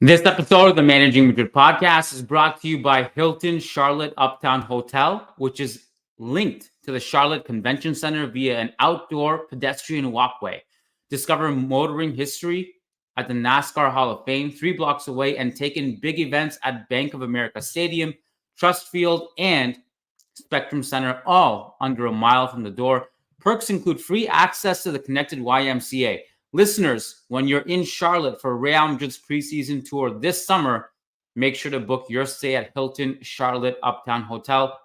This episode of the Managing Madrid Podcast is brought to you by Hilton Charlotte Uptown Hotel, which is linked to the Charlotte Convention Center via an outdoor pedestrian walkway. Discover motoring history at the NASCAR Hall of Fame 3 blocks away and take in big events at Bank of America Stadium, Trust Field, and Spectrum Center, all under a mile from the door. Perks include free access to the connected YMCA. Listeners, when you're in Charlotte for Real Madrid's preseason tour this summer, make sure to book your stay at Hilton Charlotte Uptown Hotel.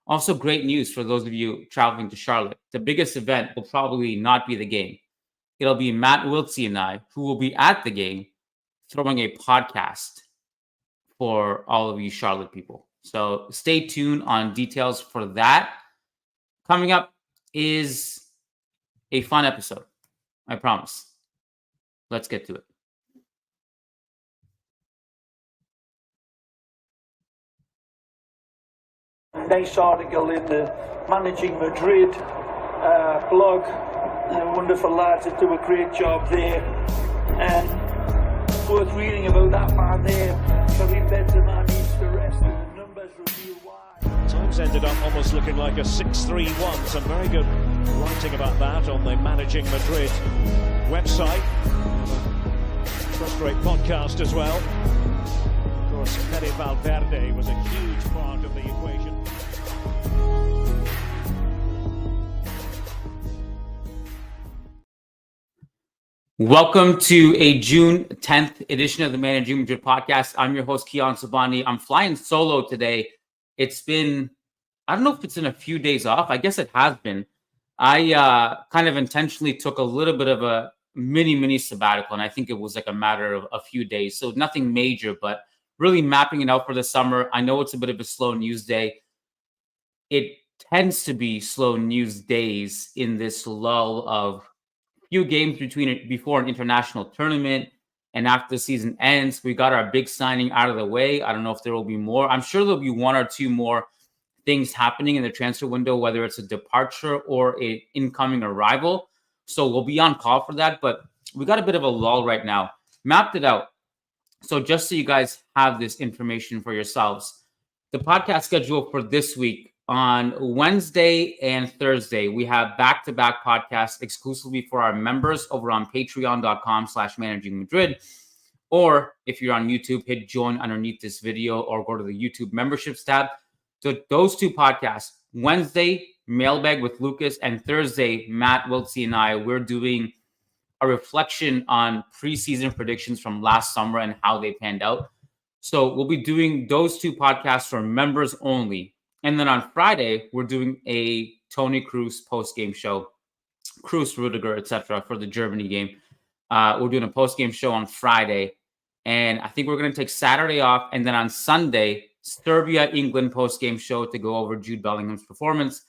Also, great news for those of you traveling to Charlotte. The biggest event will probably not be the game. It'll be Matt Wiltsey and I, who will be at the game, throwing a podcast for all of you Charlotte people. So stay tuned on details for that. Coming up is a fun episode. I promise. Let's get to it. Nice article in the Managing Madrid blog. Wonderful lads that do a great job there. And worth reading about that man there. Karim Benzema needs to rest, and the numbers reveal why. Times ended up almost looking like a 6-3-1. Some very good writing about that on the Managing Madrid website. First rate podcast as well. Of course, Fede Valverde was a huge part of the equation. Welcome to a June 10th edition of the Managing Madrid Podcast. I'm your host, Kiyan Sobhani. I'm flying solo today. It's been, I don't know if it's been a few days off. I guess it has been. I kind of intentionally took a little bit of a mini sabbatical, and I think it was like a matter of a few days. So nothing major, but really mapping it out for the summer. I know it's a bit of a slow news day. It tends to be slow news days in this lull of few games before an international tournament, and after the season ends. We got our big signing out of the way. I don't know if there will be more. I'm sure there'll be one or two more things happening in the transfer window, whether it's a departure or an incoming arrival. So we'll be on call for that, but we got a bit of a lull right now. Mapped it out. So just so you guys have this information for yourselves, the podcast schedule for this week: on Wednesday and Thursday, we have back-to-back podcasts exclusively for our members over on patreon.com/managingmadrid. Or if you're on YouTube, hit join underneath this video or go to the YouTube memberships tab. So those two podcasts, Wednesday, Mailbag with Lucas, and Thursday, Matt Wiltsey and I, we're doing a reflection on preseason predictions from last summer and how they panned out. So we'll be doing those two podcasts for members only. And then on Friday, we're doing a Tony Kroos post-game show, Kroos, Rudiger, etc. for the Germany game. We're doing a post-game show on Friday, and I think we're going to take Saturday off. And then on Sunday, Serbia-England post-game show to go over Jude Bellingham's performance.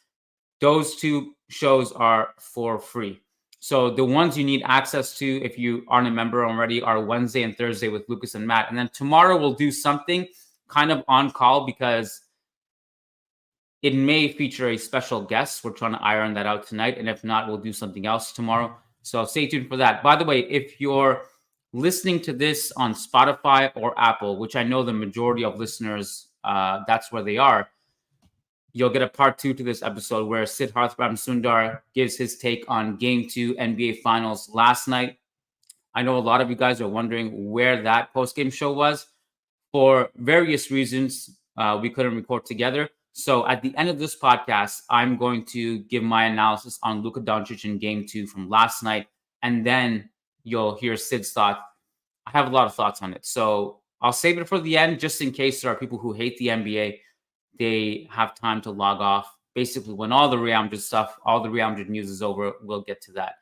Those two shows are for free. So the ones you need access to, if you aren't a member already, are Wednesday and Thursday with Lucas and Matt. And then tomorrow we'll do something kind of on call because it may feature a special guest. We're trying to iron that out tonight. And if not, we'll do something else tomorrow. So stay tuned for that. By the way, if you're listening to this on Spotify or Apple, which I know the majority of listeners, that's where they are, you'll get a part 2 to this episode where Siddharth Ramsundar gives his take on Game 2 NBA Finals last night. I know a lot of you guys are wondering where that post-game show was. For various reasons, we couldn't record together. So at the end of this podcast, I'm going to give my analysis on Luka Doncic in Game 2 from last night, and then you'll hear Sid's thought. I have a lot of thoughts on it, so I'll save it for the end just in case there are people who hate the NBA. They have time to log off. Basically, when all the Real Madrid stuff, all the Real Madrid news is over, we'll get to that.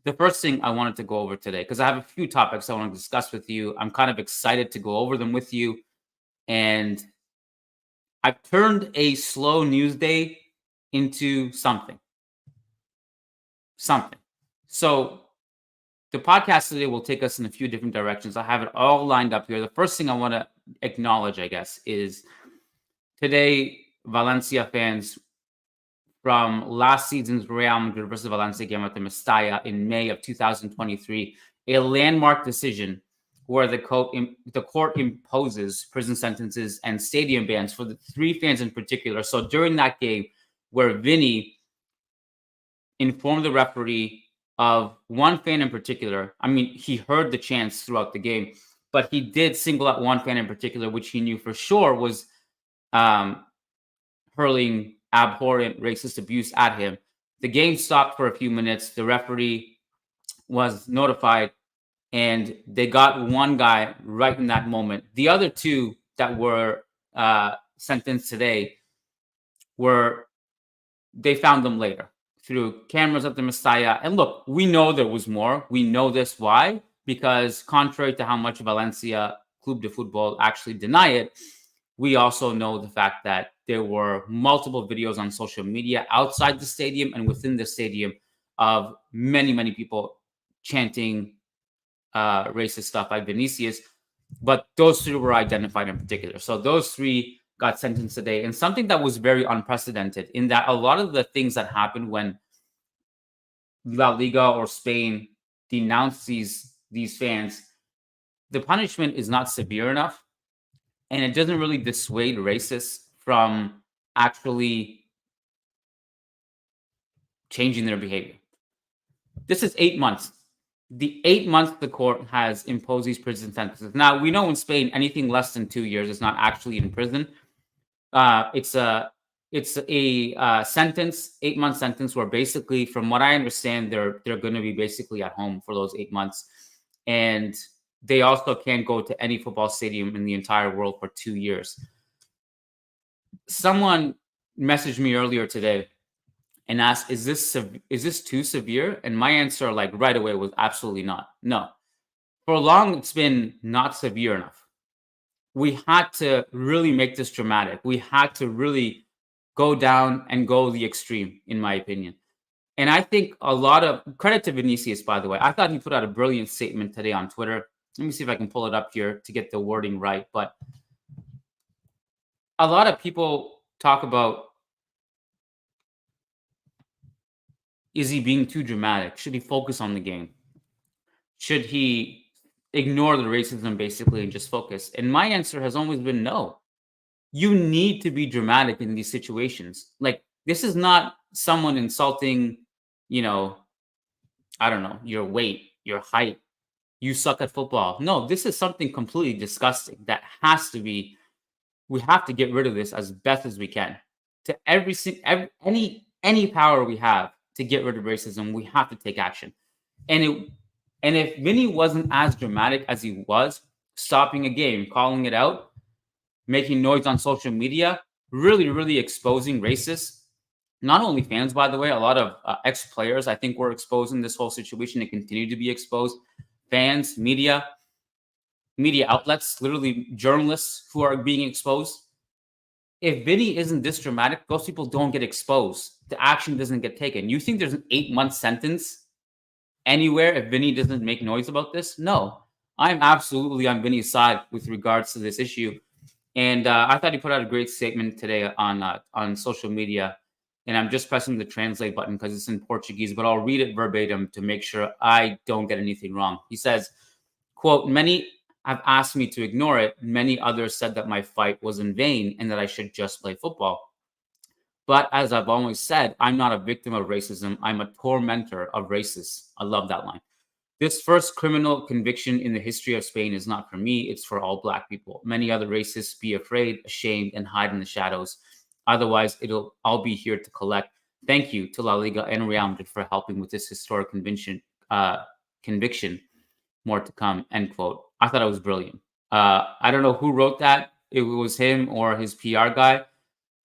The first thing I wanted to go over today, because I have a few topics I want to discuss with you. I'm kind of excited to go over them with you, and I've turned a slow news day into something. So the podcast today will take us in a few different directions. I have it all lined up here. The first thing I want to acknowledge, I guess, is today Valencia fans from last season's Real Madrid versus Valencia game at the Mestalla in May of 2023, a landmark decision where the court imposes prison sentences and stadium bans for the 3 fans in particular. So during that game, where Vinny informed the referee of 1 fan in particular, I mean, he heard the chants throughout the game, but he did single out 1 fan in particular, which he knew for sure was hurling abhorrent racist abuse at him. The game stopped for a few minutes. The referee was notified, and they got 1 guy right in that moment. The other 2 that were sentenced today they found them later through cameras at the Mestalla. And look, we know there was more. We know this. Why? Because contrary to how much Valencia Club de Football actually deny it, we also know the fact that there were multiple videos on social media outside the stadium and within the stadium of many, many people chanting racist stuff by Vinicius. But those 3 were identified in particular. So those 3 got sentenced today. And something that was very unprecedented in that a lot of the things that happened when La Liga or Spain denounced these fans, the punishment is not severe enough. And it doesn't really dissuade racists from actually changing their behavior. This is 8 months. The 8 months the court has imposed these prison sentences. Now, we know in Spain, anything less than 2 years is not actually in prison. It's a sentence, 8-month sentence, where basically, from what I understand, they're going to be basically at home for those 8 months. And they also can't go to any football stadium in the entire world for 2 years. Someone messaged me earlier today and asked, is this too severe? And my answer, right away, was absolutely not. No. For long, it's been not severe enough. We had to really make this dramatic. We had to really go down and go the extreme, in my opinion. And I think a lot of credit to Vinicius, by the way. I thought he put out a brilliant statement today on Twitter. Let me see if I can pull it up here to get the wording right. But a lot of people talk about, is he being too dramatic? Should he focus on the game? Should he ignore the racism basically and just focus? And my answer has always been no. You need to be dramatic in these situations. This is not someone insulting, I don't know, your weight, your height. You suck at football. No, this is something completely disgusting that has to be, we have to get rid of this as best as we can. To any power we have to get rid of racism, we have to take action. And if Vinny wasn't as dramatic as he was, stopping a game, calling it out, making noise on social media, really, really exposing racists, not only fans, by the way, a lot of ex-players, I think, were exposed in this whole situation and continue to be exposed. Fans, media outlets, literally journalists who are being exposed. If Vinny isn't this dramatic, those people don't get exposed. The action doesn't get taken. You think there's an 8-month sentence anywhere if Vinny doesn't make noise about this? No. I'm absolutely on Vinny's side with regards to this issue. And I thought he put out a great statement today on social media. And I'm just pressing the translate button because it's in Portuguese, but I'll read it verbatim to make sure I don't get anything wrong. He says, quote, "Many have asked me to ignore it. Many others said that my fight was in vain and that I should just play football. But as I've always said, I'm not a victim of racism. I'm a tormentor of racists." I love that line. "This first criminal conviction in the history of Spain is not for me. It's for all Black people. Many other racists be afraid, ashamed, and hide in the shadows. Otherwise, I'll be here to collect. Thank you to La Liga and Real Madrid for helping with this historic conviction. More to come," end quote. I thought it was brilliant. I don't know who wrote that. It was him or his PR guy.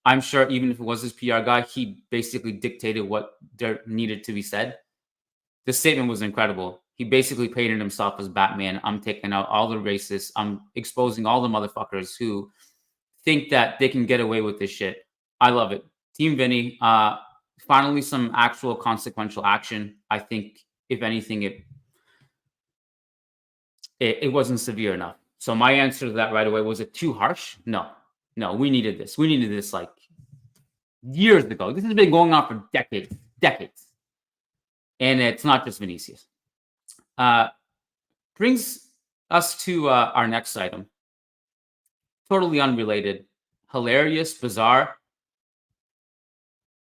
I'm sure even if it was his PR guy, he basically dictated what there needed to be said. The statement was incredible. He basically painted himself as Batman. I'm taking out all the racists. I'm exposing all the motherfuckers who think that they can get away with this shit. I love it. Team Vinny, finally some actual consequential action. I think, if anything, it wasn't severe enough. So my answer to that right away, was it too harsh? No, we needed this. We needed this years ago. This has been going on for decades. And it's not just Vinicius. Brings us to our next item. Totally unrelated, hilarious, bizarre.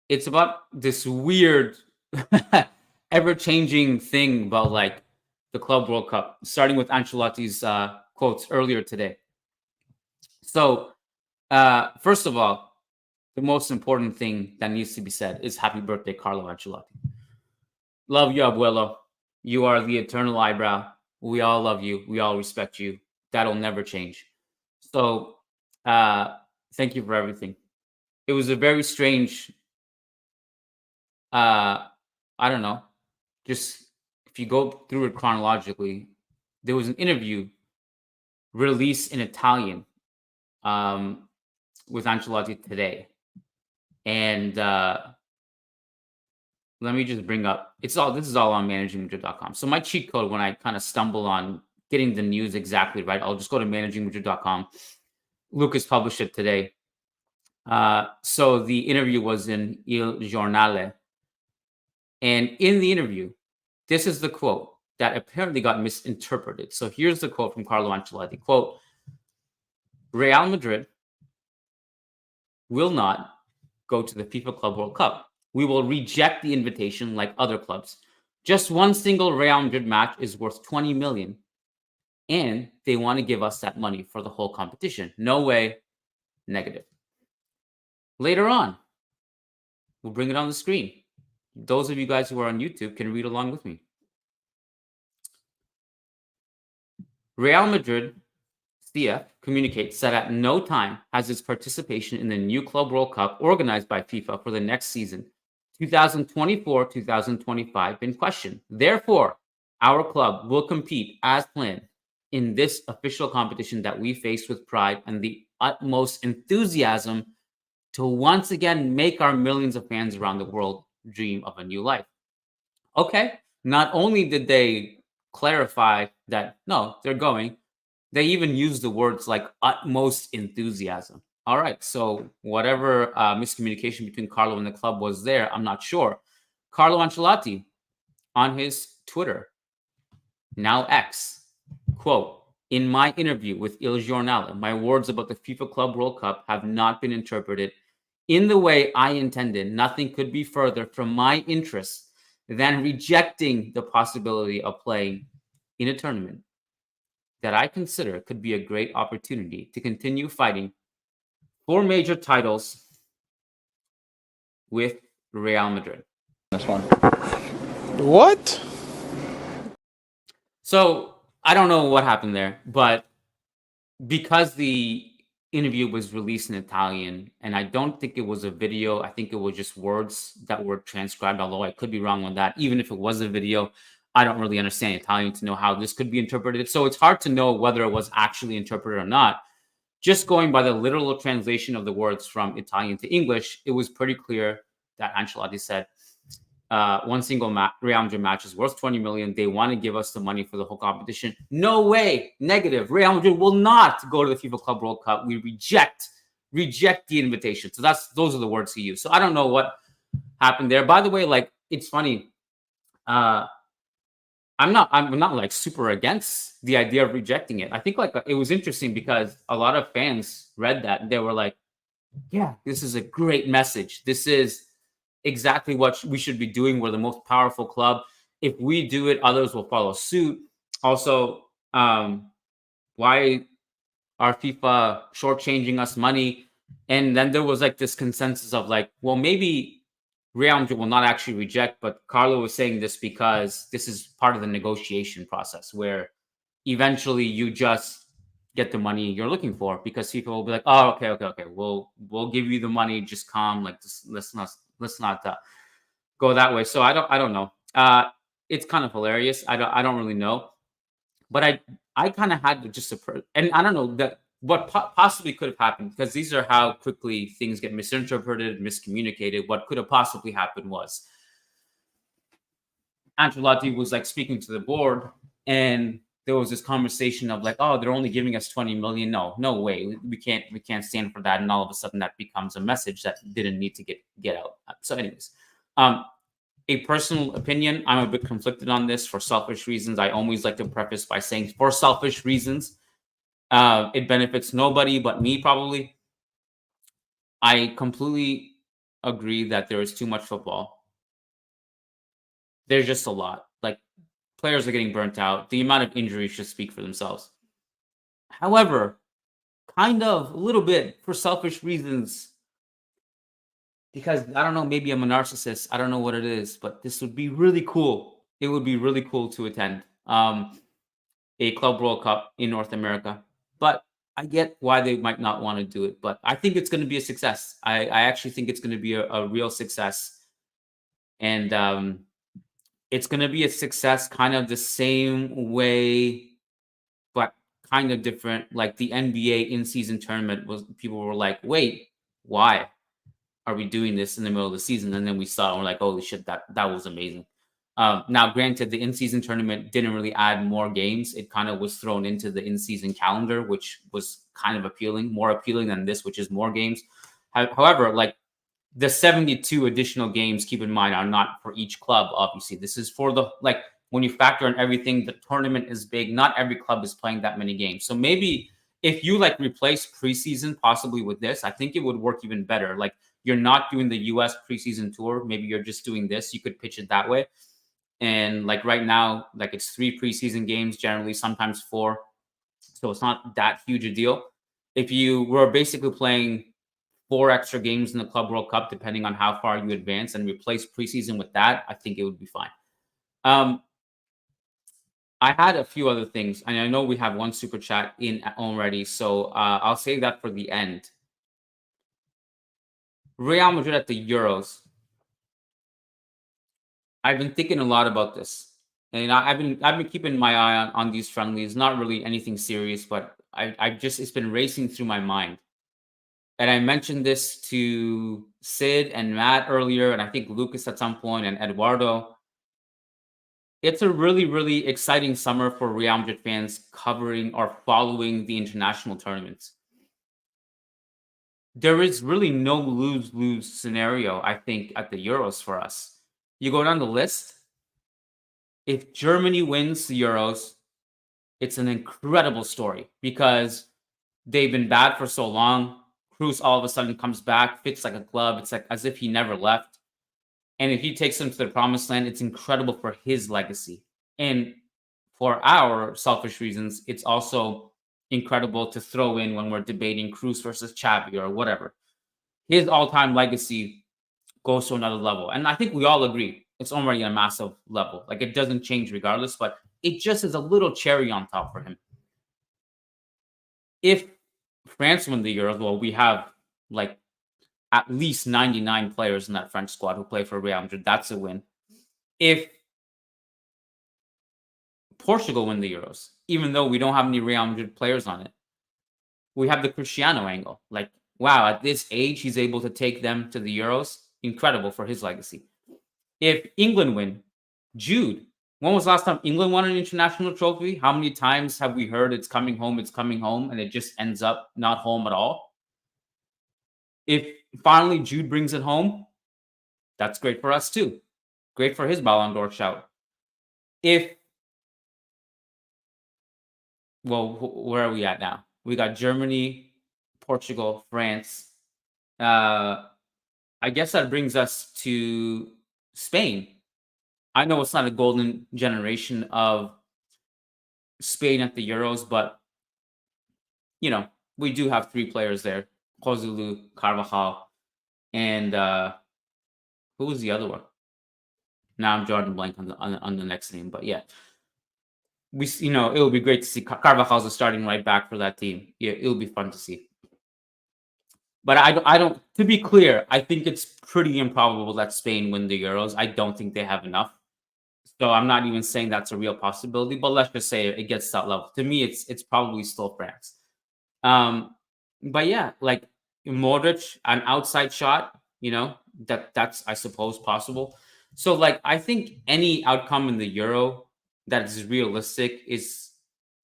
It's about this weird, ever-changing thing about like the Club World Cup, starting with Ancelotti's quotes earlier today. So, first of all, the most important thing that needs to be said is happy birthday, Carlo Ancelotti. Love you, abuelo. You are the eternal eyebrow. We all love you. We all respect you. That'll never change. So, thank you for everything. It was a very strange, I don't know, just if you go through it chronologically, there was an interview released in Italian with Ancelotti today. And let me just bring up, this is all on managingmadrid.com. So my cheat code when I kind of stumble on getting the news exactly right, I'll just go to managingmadrid.com. Lucas published it today. So the interview was in Il Giornale. And in the interview, this is the quote that apparently got misinterpreted. So here's the quote from Carlo Ancelotti. Quote, Real Madrid will not go to the FIFA Club World Cup. We will reject the invitation like other clubs. Just one single Real Madrid match is worth 20 million. And they want to give us that money for the whole competition. No way, negative. Later on, we'll bring it on the screen. Those of you guys who are on YouTube can read along with me. Real Madrid CF communicates that at no time has its participation in the new Club World Cup organized by FIFA for the next season, 2024-2025, been questioned. Therefore, our club will compete as planned in this official competition that we face with pride and the utmost enthusiasm to once again make our millions of fans around the world dream of a new life. Okay, not only did they clarify that, no, they're going, they even used the words like utmost enthusiasm. All right, so whatever miscommunication between Carlo and the club was there, I'm not sure. Carlo Ancelotti on his Twitter, now X, quote, in my interview with Il Giornale, my words about the FIFA Club World Cup have not been interpreted in the way I intended. Nothing could be further from my interests than rejecting the possibility of playing in a tournament that I consider could be a great opportunity to continue fighting for major titles with Real Madrid. This one. What? So I don't know what happened there, but because the interview was released in Italian, and I don't think it was a video, I think it was just words that were transcribed, although I could be wrong on that. Even if it was a video, I don't really understand Italian to know how this could be interpreted. So it's hard to know whether it was actually interpreted or not. Just going by the literal translation of the words from Italian to English, it was pretty clear that Ancelotti said, one single Real Madrid match is worth 20 million. They want to give us the money for the whole competition. No way, negative. Real Madrid will not go to the FIFA Club World Cup. We reject the invitation. So those are the words he used. So I don't know what happened there. By the way, like, it's funny. I'm not like super against the idea of rejecting it. I think like it was interesting because a lot of fans read that and they were like, yeah, this is a great message. This is exactly what we should be doing. We're the most powerful club. If we do it, others will follow suit. Also, why are FIFA shortchanging us money? And then there was like this consensus of like, well, maybe Real Madrid will not actually reject, but Carlo was saying this because this is part of the negotiation process where eventually you just get the money you're looking for, because FIFA will be like, oh, okay. We'll give you the money. Just calm. Like, just, let's not go that way. So I don't know. It's kind of hilarious. I don't really know, but I kind of had to just and I don't know that what possibly could have happened, because these are how quickly things get misinterpreted, miscommunicated. What could have possibly happened was Ancelotti was like speaking to the board, and there was this conversation of like, oh, they're only giving us 20 million. No way. We can't stand for that. And all of a sudden that becomes a message that didn't need to get out. So anyways, a personal opinion. I'm a bit conflicted on this for selfish reasons. I always like to preface by saying for selfish reasons, it benefits nobody but me, probably. I completely agree that there is too much football. There's just a lot. Like, players are getting burnt out. The amount of injuries should speak for themselves. However, kind of a little bit for selfish reasons, because I don't know, maybe I'm a narcissist. I don't know what it is, but this would be really cool. It would be really cool to attend a Club World Cup in North America. But I get why they might not want to do it. But I think it's going to be a success. I actually think it's going to be a real success. And it's going to be a success kind of the same way, but kind of different. Like the NBA in-season tournament was, people were like, wait, why are we doing this in the middle of the season? And then we saw it and we're like, holy shit, that was amazing. Now, granted, the in-season tournament didn't really add more games. It kind of was thrown into the in-season calendar, which was kind of appealing, more appealing than this, which is more games. However, like the 72 additional games, keep in mind, are not for each club, obviously. This is for the, like, when you factor in everything, the tournament is big. Not every club is playing that many games. So maybe if you like replace preseason possibly with this, I think it would work even better. Like, you're not doing the US preseason tour. Maybe you're just doing this. You could pitch it that way. And like right now, like it's 3 preseason games, generally, sometimes 4. So it's not that huge a deal. If you were basically playing 4 extra games in the Club World Cup, depending on how far you advance, and replace preseason with that, I think it would be fine. I had a few other things, and I know we have one super chat in already, so I'll save that for the end. Real Madrid at the Euros. I've been thinking a lot about this, and I've been keeping my eye on these friendlies. Not really anything serious, but it's been racing through my mind. And I mentioned this to Sid and Matt earlier, and I think Lucas at some point, and Eduardo. It's a really, really exciting summer for Real Madrid fans covering or following the international tournaments. There is really no lose-lose scenario, I think, at the Euros for us. You go down the list. If Germany wins the Euros, it's an incredible story because they've been bad for so long. Cruz all of a sudden comes back, fits like a glove. It's like as if he never left. And if he takes them to the promised land, it's incredible for his legacy. And for our selfish reasons, it's also incredible to throw in when we're debating Cruz versus Xavi or whatever. His all-time legacy goes to another level. And I think we all agree it's already a massive level. Like, it doesn't change regardless, but it just is a little cherry on top for him. If France win the Euros, well, we have like at least 99 players in that French squad who play for Real Madrid. That's a win. If Portugal win the Euros, even though we don't have any Real Madrid players on it, we have the Cristiano angle. Like, wow, at this age, he's able to take them to the Euros. Incredible for his legacy. If England win, Jude. When was the last time England won an international trophy? How many times have we heard it's coming home, and it just ends up not home at all? If finally Jude brings it home, that's great for us too. Great for his Ballon d'Or shout. Where are we at now? We got Germany, Portugal, France. I guess that brings us to Spain. I know it's not a golden generation of Spain at the Euros, but, you know, we do have 3 players there. Joselu, Carvajal, and who was the other one? Now I'm drawing a blank on the next name, but yeah. It would be great to see Carvajal's a starting right back for that team. Yeah, it'll be fun to see. But I don't. To be clear, I think it's pretty improbable that Spain win the Euros. I don't think they have enough. So I'm not even saying that's a real possibility. But let's just say it gets to that level. To me, it's probably still France. But yeah, like Modric, an outside shot. That's I suppose possible. So like I think any outcome in the Euro that is realistic is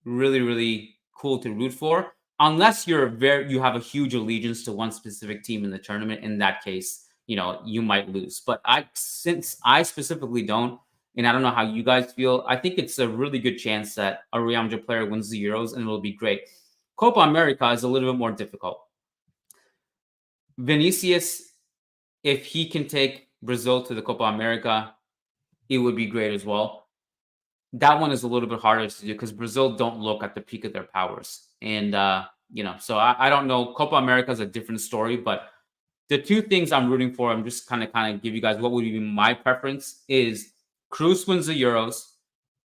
really, really cool to root for. Unless you have a huge allegiance to one specific team in the tournament. In that case, you might lose. But since I specifically don't, and I don't know how you guys feel, I think it's a really good chance that a Real Madrid player wins the Euros, and it'll be great. Copa America is a little bit more difficult. Vinicius, if he can take Brazil to the Copa America, it would be great as well. That one is a little bit harder to do because Brazil don't look at the peak of their powers. And, so I don't know. Copa America is a different story, but the two things I'm rooting for, I'm just kind of give you guys what would be my preference is Cruz wins the Euros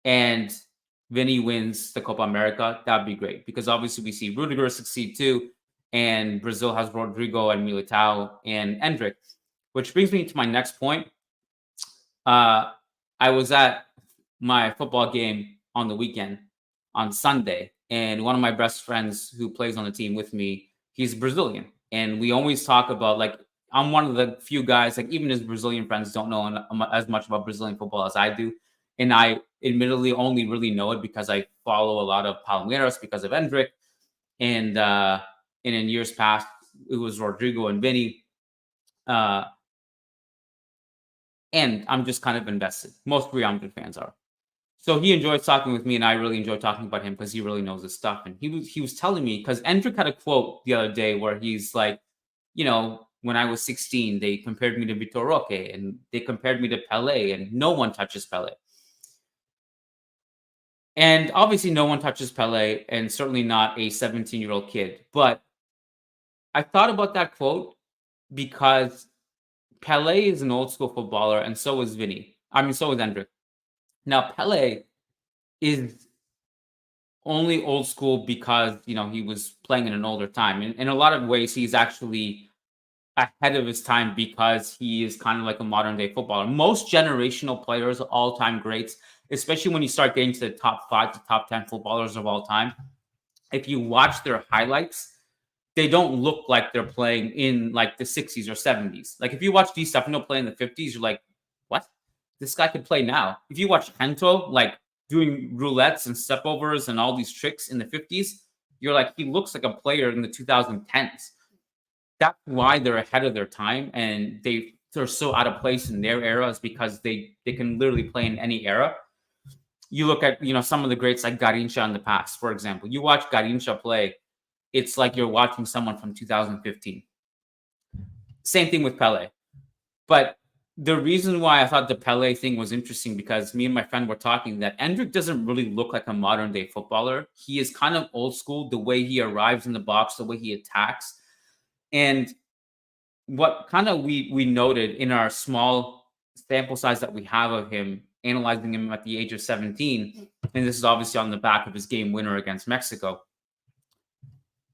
and Vinny wins the Copa America. That'd be great because obviously we see Rudiger succeed too. And Brazil has Rodrigo and Militao and Endrick, which brings me to my next point. I was at my football game on the weekend on Sunday, and one of my best friends who plays on the team with me, he's Brazilian. And we always talk about, I'm one of the few guys, even his Brazilian friends don't know as much about Brazilian football as I do. And I admittedly only really know it because I follow a lot of Palmeiras because of Endrick. And in years past, it was Rodrigo and Vinny. And I'm just kind of invested. Most Real Madrid fans are. So he enjoys talking with me, and I really enjoy talking about him because he really knows his stuff. And he was telling me, because Endrick had a quote the other day where he's like, when I was 16, they compared me to Vitor Roque, and they compared me to Pelé, and no one touches Pelé. And obviously no one touches Pelé, and certainly not a 17-year-old kid. But I thought about that quote because Pelé is an old school footballer, and so is Vinny. So is Endrick. Now, Pelé is only old school because, he was playing in an older time. And in a lot of ways, he's actually ahead of his time because he is kind of like a modern day footballer. Most generational players, all-time greats, especially when you start getting to the top 5 to top 10 footballers of all time, if you watch their highlights, they don't look like they're playing in the 60s or 70s. If you watch Di Stefano play in the 50s, you're like, what? This guy could play now. If you watch Hento doing roulettes and stepovers and all these tricks in the 50s, you're like, he looks like a player in the 2010s. That's why they're ahead of their time, and they're so out of place in their era is because they can literally play in any era. You look at some of the greats like Garrincha in the past, for example. You watch Garrincha play, it's like you're watching someone from 2015. Same thing with Pelé. But the reason why I thought the Pelé thing was interesting, because me and my friend were talking that Endrick doesn't really look like a modern day footballer. He is kind of old school, the way he arrives in the box, the way he attacks. And what kind of we noted in our small sample size that we have of him, analyzing him at the age of 17, and this is obviously on the back of his game winner against Mexico.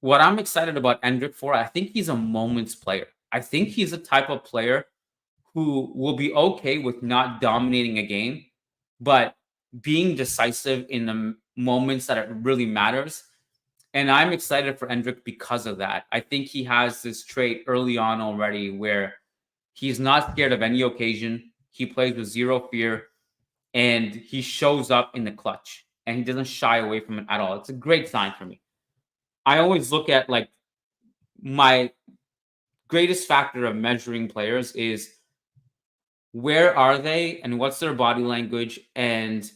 What I'm excited about Endrick for, I think he's a moments player. I think he's a type of player who will be okay with not dominating a game, but being decisive in the moments that it really matters. And I'm excited for Endrick because of that. I think he has this trait early on already where he's not scared of any occasion. He plays with zero fear, and he shows up in the clutch, and he doesn't shy away from it at all. It's a great sign for me. I always look at my greatest factor of measuring players is where are they and what's their body language and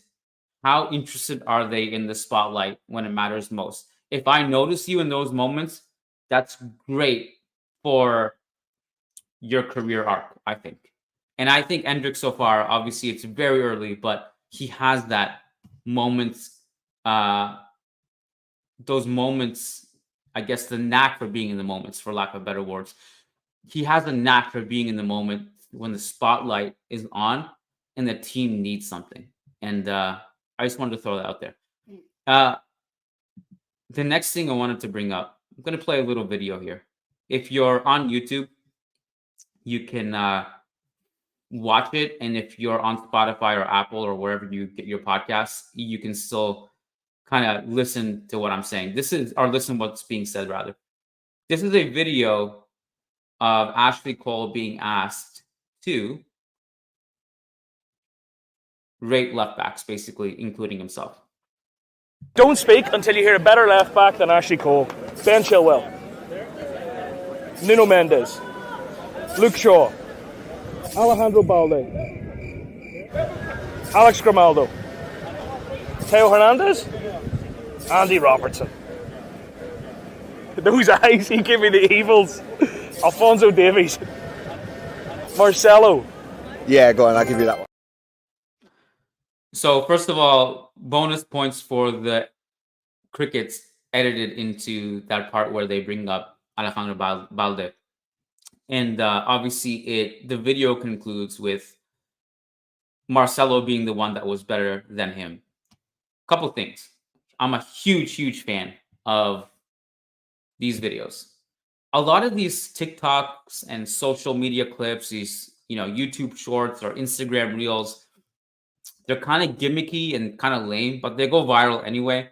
how interested are they in the spotlight when it matters most. If I notice you in those moments, that's great for your career arc, I think. And I think Endrick so far, obviously it's very early, but he has that moments, those moments, I guess the knack for being in the moments, for lack of better words. He has a knack for being in the moment when the spotlight is on and the team needs something. And I just wanted to throw that out there. The next thing I wanted to bring up, I'm going to play a little video here. If you're on YouTube, you can watch it. And if you're on Spotify or Apple or wherever you get your podcasts, you can still kind of listen to what I'm saying. Listen what's being said, rather. This is a video of Ashley Cole being asked to rate left backs, basically, including himself. Don't speak until you hear a better left back than Ashley Cole. Ben Chilwell, Nuno Mendes, Luke Shaw, Alejandro Balde, Alex Grimaldo, Teo Hernandez, Andy Robertson. Those eyes, he gave me the evils. Alphonso Davies, Marcelo. Yeah, go on, I'll give you that one. So first of all, bonus points for the crickets edited into that part where they bring up Alejandro Balde. And obviously the video concludes with Marcelo being the one that was better than him. Couple things. I'm a huge fan of these videos. A lot of these TikToks and social media clips, these YouTube shorts or Instagram reels, they're kind of gimmicky and kind of lame, but they go viral anyway.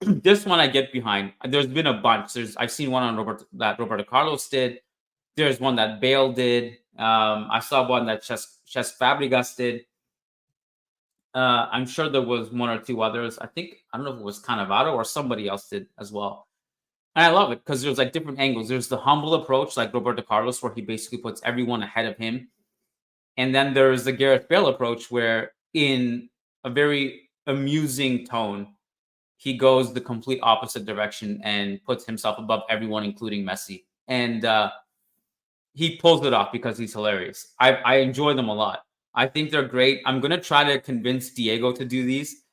This one I get behind. There's been a bunch. I've seen one on Roberto Carlos did. There's one that Bale did. I saw one that Cesc Fabregas did. I'm sure there was one or two others. I don't know if it was Cannavaro or somebody else did as well. And I love it because there's like different angles. There's the humble approach like Roberto Carlos where he basically puts everyone ahead of him. And then there's the Gareth Bale approach where in a very amusing tone, he goes the complete opposite direction and puts himself above everyone, including Messi. And he pulls it off because he's hilarious. I enjoy them a lot. I think they're great. I'm going to try to convince Diego to do these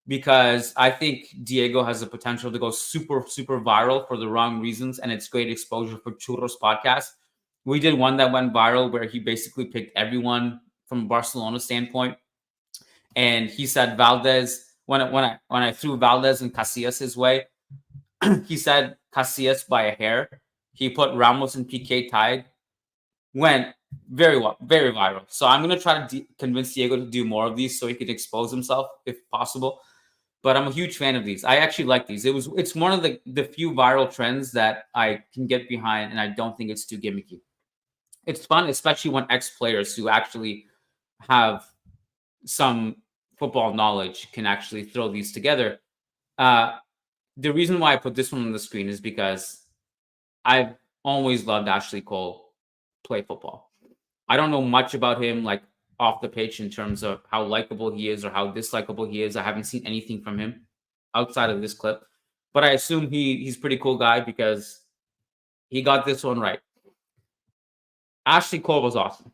because I think Diego has the potential to go super viral for the wrong reasons. And it's great exposure for Churros podcast. We did one that went viral where he basically picked everyone from Barcelona standpoint. And he said Valdez, when I threw Valdez and Casillas his way, he said Casillas by a hair. He put Ramos and Piqué tied. Went very viral. So I'm going to try to convince Diego to do more of these so he can expose himself if possible. But I'm a huge fan of these. I actually like these. It's one of the few viral trends that I can get behind, and I don't think it's too gimmicky. It's fun, especially when ex-players who actually have some football knowledge can actually throw these together. The reason why I put this one on the screen is because I've always loved Ashley Cole play football. I don't know much about him like off the pitch in terms of how likable he is or how dislikable he is. I haven't seen anything from him outside of this clip, but I assume he's a pretty cool guy because he got this one right. Ashley Cole was awesome.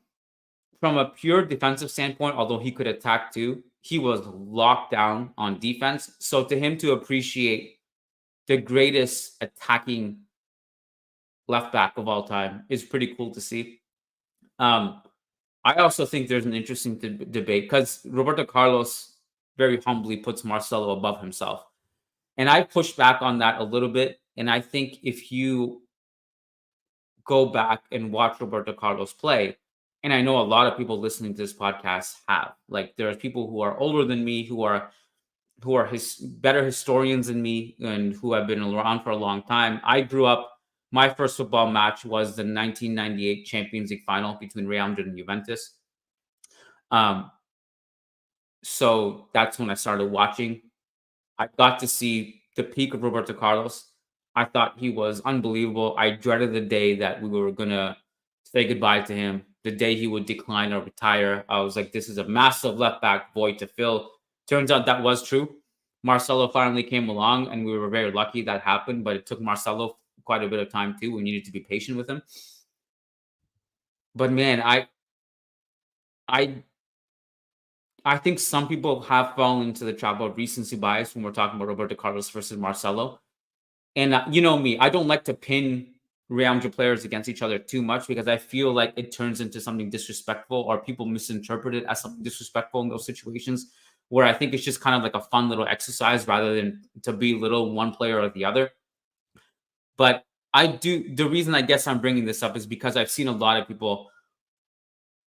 From a pure defensive standpoint, although he could attack too, he was locked down on defense. So to him to appreciate the greatest attacking left back of all time is pretty cool to see. I also think there's an interesting debate because Roberto Carlos very humbly puts Marcelo above himself. And I pushed back on that a little bit. And I think if you go back and watch Roberto Carlos play, and I know a lot of people listening to this podcast have, like there are people who are older than me, who are better historians than me and who have been around for a long time. I grew up, my first football match was the 1998 Champions League final between Real Madrid and Juventus. So that's when I started watching. I got to see the peak of Roberto Carlos. I thought he was unbelievable. I dreaded the day that we were going to say goodbye to him, the day he would decline or retire. I was like, this is a massive left back void to fill. Turns out that was true. Marcelo finally came along, and we were very lucky that happened, but it took Marcelo quite a bit of time too. We needed to be patient with him. But man, I think some people have fallen into the trap of recency bias when we're talking about Roberto Carlos versus Marcelo. And you know me, I don't like to pin Real Madrid players against each other too much because I feel like it turns into something disrespectful or people misinterpret it as something disrespectful in those situations where I think it's just kind of like a fun little exercise rather than to belittle one player or the other. But the reason I guess I'm bringing this up is because I've seen a lot of people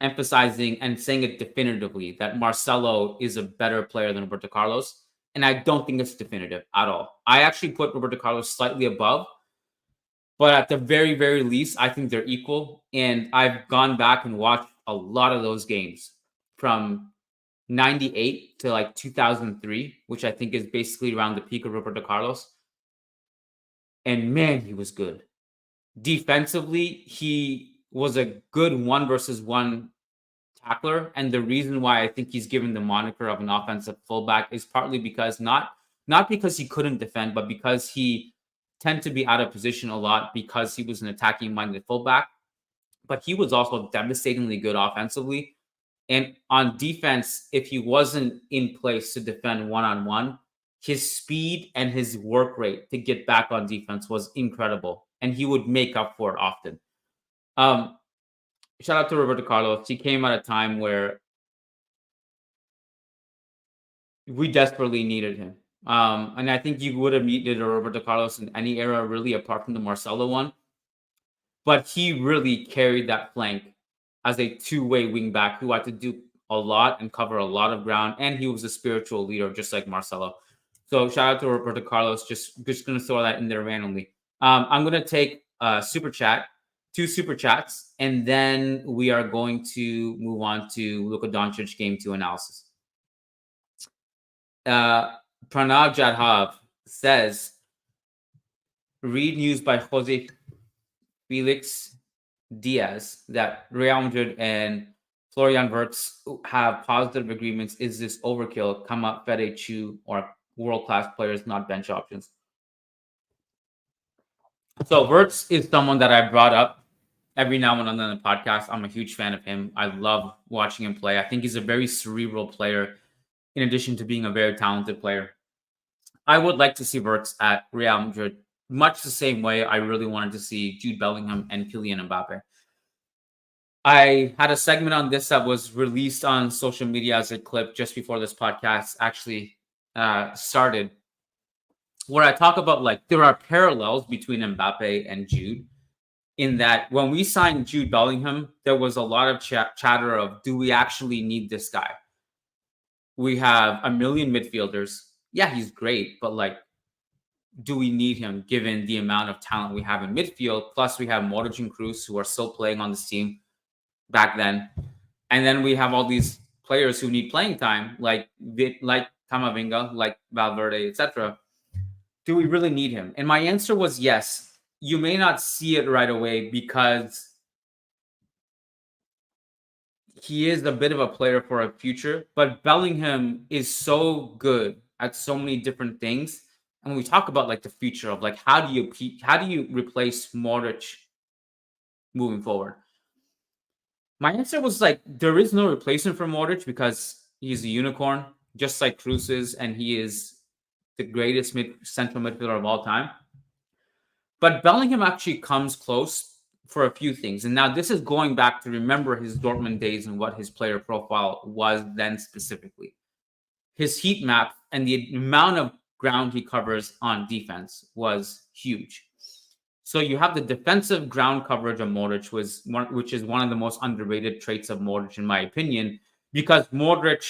emphasizing and saying it definitively that Marcelo is a better player than Roberto Carlos. And I don't think it's definitive at all. I actually put Roberto Carlos slightly above, but at the very, very least, I think they're equal. And I've gone back and watched a lot of those games from 98 to like 2003, which I think is basically around the peak of Roberto Carlos. And man, he was good. Defensively, he was a good 1-versus-1 tackler. And the reason why I think he's given the moniker of an offensive fullback is partly because not because he couldn't defend, but because he tend to be out of position a lot because he was an attacking-minded fullback. But he was also devastatingly good offensively. And on defense, if he wasn't in place to defend one-on-one, his speed and his work rate to get back on defense was incredible. And he would make up for it often. Shout out to Roberto Carlos. He came at a time where we desperately needed him. And I think you would have needed a Roberto Carlos in any era, really, apart from the Marcelo one. But he really carried that flank as a two-way wing back who had to do a lot and cover a lot of ground. And he was a spiritual leader, just like Marcelo. So shout out to Roberto Carlos. Just going to throw that in there randomly. I'm going to take super chat. 2 super chats, and then we are going to move on to Luka Doncic Game 2 analysis. Pranav Jadhav says, read news by Jose Felix Diaz that Real Madrid and Florian Wirtz have positive agreements. Is this overkill? Come up, Fede Chu, or world-class players, not bench options. So Wirtz is someone that I brought up every now and then on the podcast. I'm a huge fan of him. I love watching him play. I think he's a very cerebral player, in addition to being a very talented player. I would like to see Wirtz at Real Madrid, much the same way I really wanted to see Jude Bellingham and Kylian Mbappe. I had a segment on this that was released on social media as a clip just before this podcast actually started, where I talk about, like, there are parallels between Mbappe and Jude, in that when we signed Jude Bellingham, there was a lot of chatter of, do we actually need this guy? We have a million midfielders. Yeah, he's great, but, like, do we need him given the amount of talent we have in midfield? Plus, we have Modric and Kroos, who are still playing on this team back then. And then we have all these players who need playing time, like Camavinga, like Valverde, etc. Do we really need him? And my answer was yes. You may not see it right away because he is a bit of a player for a future, but Bellingham is so good at so many different things. And when we talk about, like, the future of, like, how do you replace Modric moving forward? My answer was, like, there is no replacement for Modric because he's a unicorn, just like Kroos is, and he is the greatest central midfielder of all time. But Bellingham actually comes close for a few things. And now this is going back to remember his Dortmund days and what his player profile was then specifically. His heat map and the amount of ground he covers on defense was huge. So you have the defensive ground coverage of Modric, which is one of the most underrated traits of Modric, in my opinion, because Modric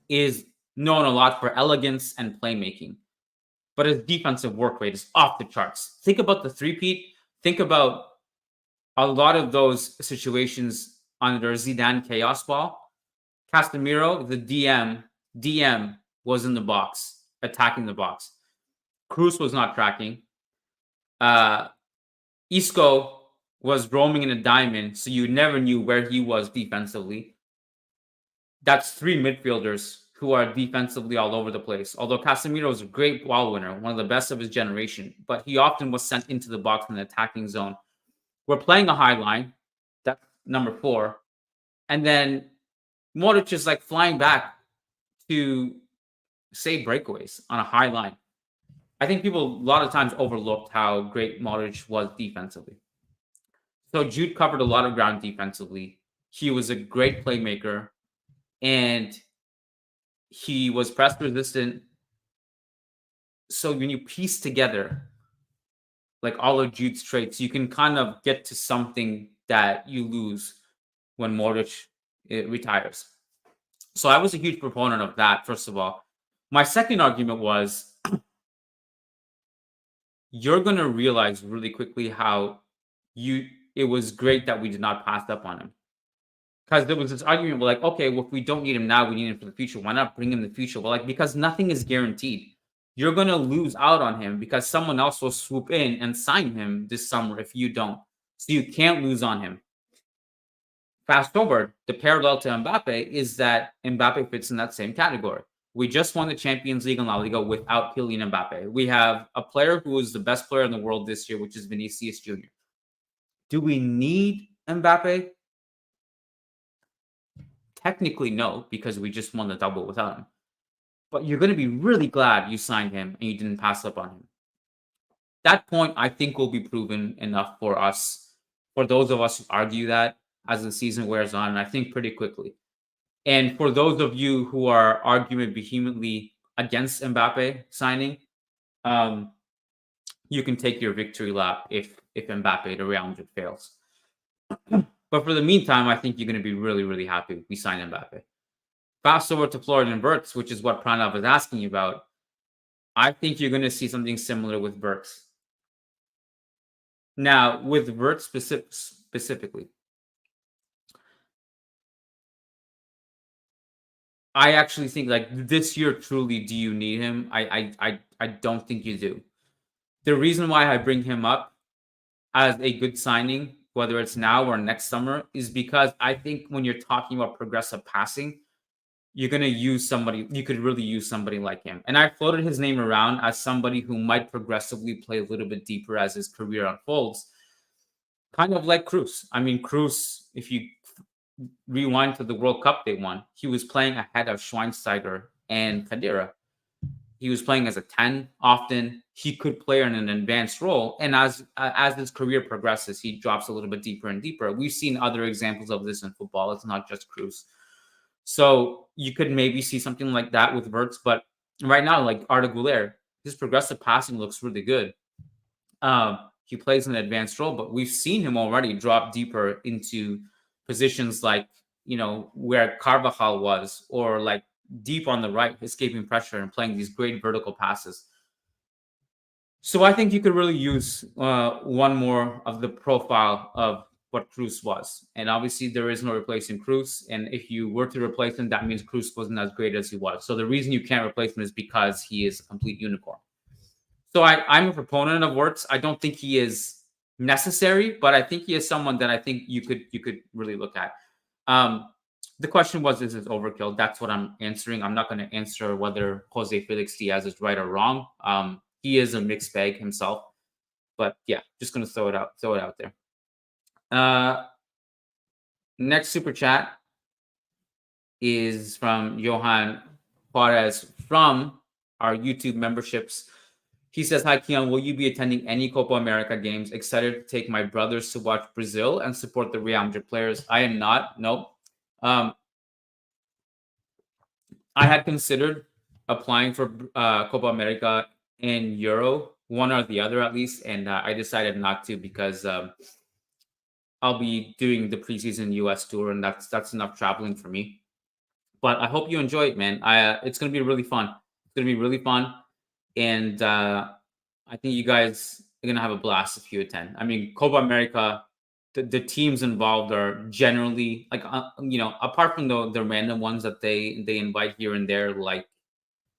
is known a lot for elegance and playmaking. But his defensive work rate is off the charts. Think about the three-peat. Think about a lot of those situations under Zidane chaos ball. Casemiro, the DM was in the box, attacking the box. Kroos was not tracking. Isco was roaming in a diamond, so you never knew where he was defensively. That's 3 midfielders who are defensively all over the place. Although Casemiro is a great ball winner, one of the best of his generation, but he often was sent into the box in the attacking zone. We're playing a high line. That's number 4. And then Modric is, like, flying back to save breakaways on a high line. I think people a lot of times overlooked how great Modric was defensively. So Jude covered a lot of ground defensively. He was a great playmaker, and he was press resistant. So when you piece together, like, all of Jude's traits, you can kind of get to something that you lose when Modric retires. So I was a huge proponent of that, first of all. My second argument was, you're going to realize really quickly how it was great that we did not pass up on him. Because there was this argument, like, okay, well, if we don't need him now, we need him for the future. Why not bring him in the future? Well, like, because nothing is guaranteed. You're going to lose out on him because someone else will swoop in and sign him this summer if you don't. So you can't lose on him. Fast forward, the parallel to Mbappe is that Mbappe fits in that same category. We just won the Champions League and La Liga without Kylian Mbappe. We have a player who is the best player in the world this year, which is Vinicius Jr. Do we need Mbappe? Technically, no, because we just won the double without him. But you're going to be really glad you signed him and you didn't pass up on him. That point, I think, will be proven enough for us, for those of us who argue that as the season wears on, and I think pretty quickly. And for those of you who are arguing vehemently against Mbappe signing, you can take your victory lap if Mbappe, the Real Madrid, fails. But for the meantime, I think you're going to be really, really happy we signed Mbappe. Fast forward to Florian Wirtz, which is what Pranav is asking about. I think you're going to see something similar with Wirtz. Now, with Wirtz specifically, I actually think like this year, truly, do you need him? I don't think you do. The reason why I bring him up as a good signing, whether it's now or next summer, is because I think when you're talking about progressive passing, you're going to use somebody, you could really use somebody like him. And I floated his name around as somebody who might progressively play a little bit deeper as his career unfolds. Kind of like Kroos. I mean, Kroos, if you rewind to the World Cup they won, he was playing ahead of Schweinsteiger and Khedira. He was playing as a 10 often. He could play in an advanced role. And as his career progresses, he drops a little bit deeper and deeper. We've seen other examples of this in football. It's not just Kroos. So you could maybe see something like that with Wirtz. But right now, like Arda Güler, his progressive passing looks really good. He plays an advanced role, but we've seen him already drop deeper into positions like, where Carvajal was, or like deep on the right, escaping pressure and playing these great vertical passes. So I think you could really use one more of the profile of what Kroos was. And obviously there is no replacing Kroos. And if you were to replace him, that means Kroos wasn't as great as he was. So the reason you can't replace him is because he is a complete unicorn. So I'm a proponent of Wirtz. I don't think he is necessary, but I think he is someone that I think you could really look at. The question was, is it overkill? That's what I'm answering. I'm not going to answer whether Jose Felix Diaz is right or wrong. He is a mixed bag himself. But yeah, just going to throw it out there. Next super chat is from Johan Juarez from our YouTube memberships. He says, "Hi, Kiyan. Will you be attending any Copa America games? Excited to take my brothers to watch Brazil and support the Real Madrid players." I am not. Nope. I had considered applying for Copa America and Euro, one or the other at least, and I decided not to because I'll be doing the preseason US tour, and that's enough traveling for me. But I hope you enjoy it, man. It's going to be really fun. It's going to be really fun. And I think you guys are going to have a blast if you attend. I mean, Copa America, the teams involved are generally, like, apart from the random ones that they invite here and there, like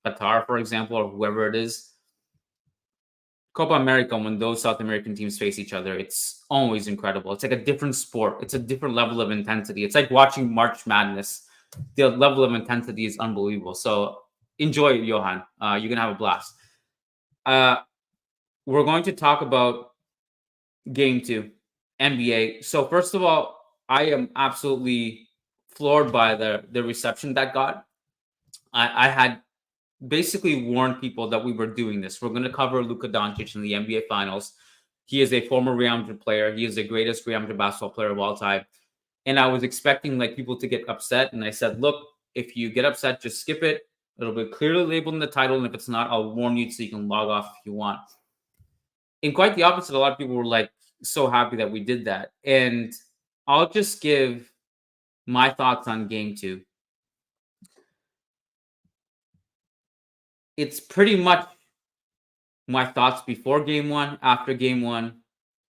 Qatar, for example, or whoever it is. Copa America, when those South American teams face each other, it's always incredible. It's like a different sport. It's a different level of intensity. It's like watching March Madness. The level of intensity is unbelievable. So enjoy it, Johan. You're going to have a blast. We're going to talk about Game 2, NBA. So first of all, I am absolutely floored by the reception that got. I had basically warned people that we were doing this. We're going to cover Luka Doncic in the NBA Finals. He is a former Real Madrid player. He is the greatest Real Madrid basketball player of all time. And I was expecting like people to get upset. And I said, look, if you get upset, just skip it. It'll be clearly labeled in the title. And if it's not, I'll warn you so you can log off if you want. And quite the opposite. A lot of people were like so happy that we did that. And I'll just give my thoughts on Game 2. It's pretty much my thoughts before Game 1, after Game 1,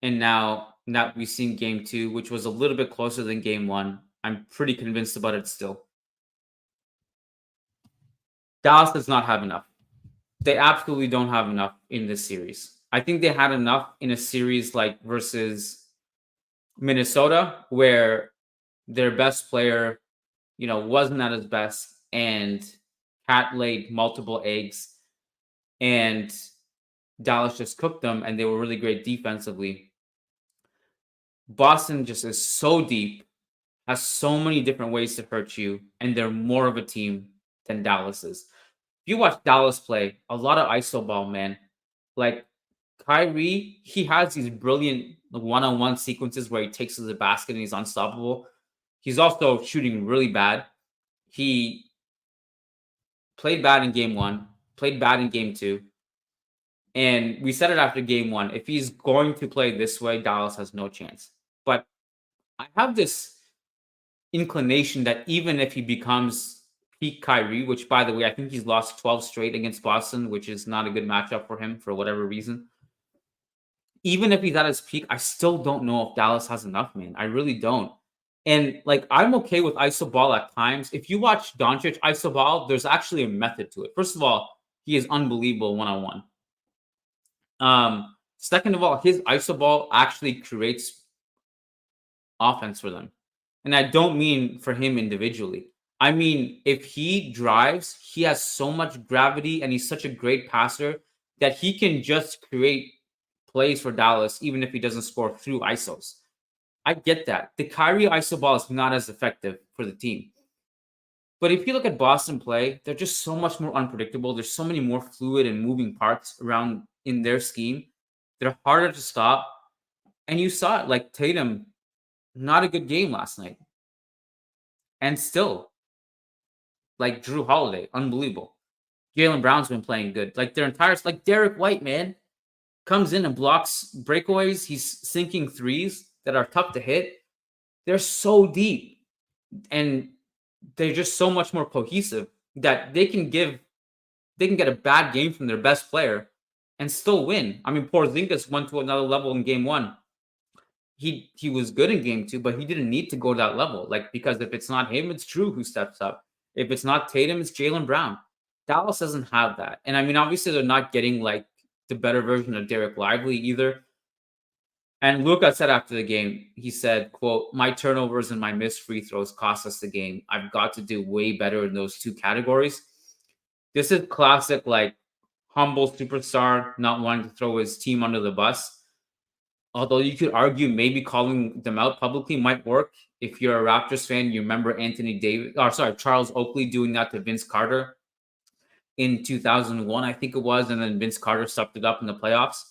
and now that we've seen Game 2, which was a little bit closer than Game 1. I'm pretty convinced about it still. Dallas does not have enough. They absolutely don't have enough in this series. I think they had enough in a series like versus Minnesota, where their best player, wasn't at his best, and Cat laid multiple eggs, and Dallas just cooked them, and they were really great defensively. Boston just is so deep, has so many different ways to hurt you, and they're more of a team than Dallas is. If you watch Dallas play, a lot of iso ball, man. Like Kyrie, he has these brilliant one-on-one sequences where he takes to the basket and he's unstoppable. He's also shooting really bad. He played bad in game 1, played bad in game 2. And we said it after game 1. If he's going to play this way, Dallas has no chance. But I have this inclination that even if he becomes peak Kyrie, which, by the way, I think he's lost 12 straight against Boston, which is not a good matchup for him for whatever reason. Even if he's at his peak, I still don't know if Dallas has enough, man. I really don't. And, I'm okay with iso ball at times. If you watch Doncic iso ball, there's actually a method to it. First of all, he is unbelievable one-on-one. Second of all, his iso ball actually creates offense for them. And I don't mean for him individually. I mean, if he drives, he has so much gravity and he's such a great passer that he can just create plays for Dallas, even if he doesn't score through isos. I get that. The Kyrie iso ball is not as effective for the team. But if you look at Boston play, they're just so much more unpredictable. There's so many more fluid and moving parts around in their scheme. They're harder to stop. And you saw it, like Tatum, not a good game last night. And still, like Drew Holiday, unbelievable. Jaylen Brown's been playing good. Like their entire, like Derek White, man, comes in and blocks breakaways. He's sinking threes that are tough to hit. They're so deep. And they're just so much more cohesive that they can get a bad game from their best player and still win. I mean, Porzingis went to another level in game 1. He was good in game 2, but he didn't need to go to that level. Because if it's not him, it's Drew who steps up. If it's not Tatum, it's Jaylen Brown. Dallas doesn't have that. And I mean, obviously they're not getting the better version of Derek Lively either. And Luka said after the game, he said, quote, "My turnovers and my missed free throws cost us the game. I've got to do way better in those 2 categories." This is classic, humble superstar not wanting to throw his team under the bus. Although you could argue maybe calling them out publicly might work. If you're a Raptors fan, you remember Charles Oakley doing that to Vince Carter in 2001, I think it was, and then Vince Carter sucked it up in the playoffs.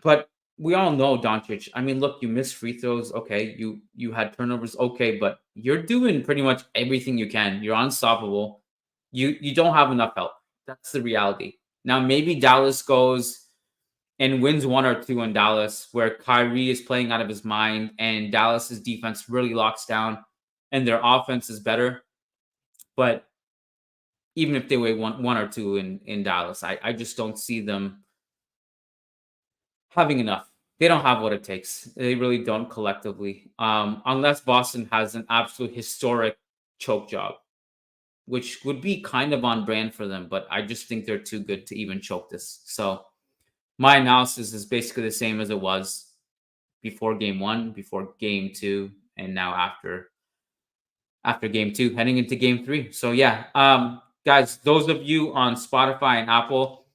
But we all know Doncic. I mean, look, you missed free throws. Okay, you had turnovers. Okay, but you're doing pretty much everything you can. You're unstoppable. You don't have enough help. That's the reality. Now, maybe Dallas goes and wins 1 or 2 in Dallas, where Kyrie is playing out of his mind and Dallas's defense really locks down and their offense is better. But even if they win 1 or 2 in Dallas, I just don't see them having enough. They don't have what it takes. They really don't collectively. Unless Boston has an absolute historic choke job, which would be kind of on brand for them. But I just think they're too good to even choke this. So my analysis is basically the same as it was before game 1, before game 2, and now after game 2, heading into game 3. So yeah, guys, those of you on Spotify and Apple,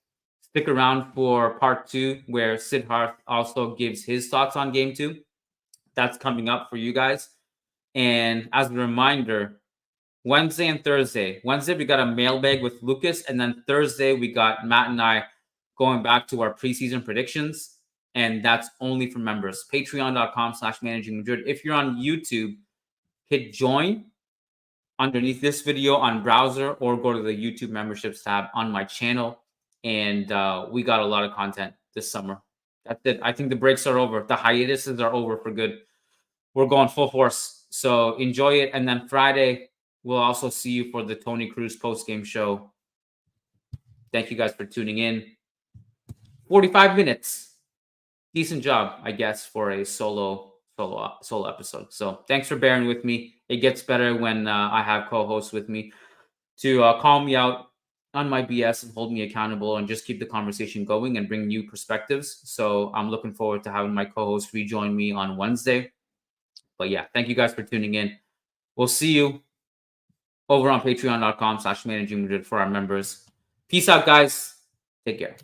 stick around for part 2, where Siddharth also gives his thoughts on game 2. That's coming up for you guys. And as a reminder, Wednesday and Thursday. Wednesday, we got a mailbag with Lucas. And then Thursday, we got Matt and I going back to our preseason predictions. And that's only for members. Patreon.com/Managing Madrid. If you're on YouTube, hit join underneath this video on browser or go to the YouTube memberships tab on my channel. And we got a lot of content this summer. That's it. I think the breaks are over. The hiatuses are over for good. We're going full force. So enjoy it. And then Friday, we'll also see you for the Tony Cruz post-game show. Thank you guys for tuning in. 45 minutes. Decent job, I guess, for a solo episode. So thanks for bearing with me. It gets better when I have co-hosts with me to call me out on my BS and hold me accountable and just keep the conversation going and bring new perspectives. So I'm looking forward to having my co-host rejoin me on Wednesday. But yeah, thank you guys for tuning in. We'll see you over on patreon.com/Managing Madrid for our members. Peace out, guys. Take care.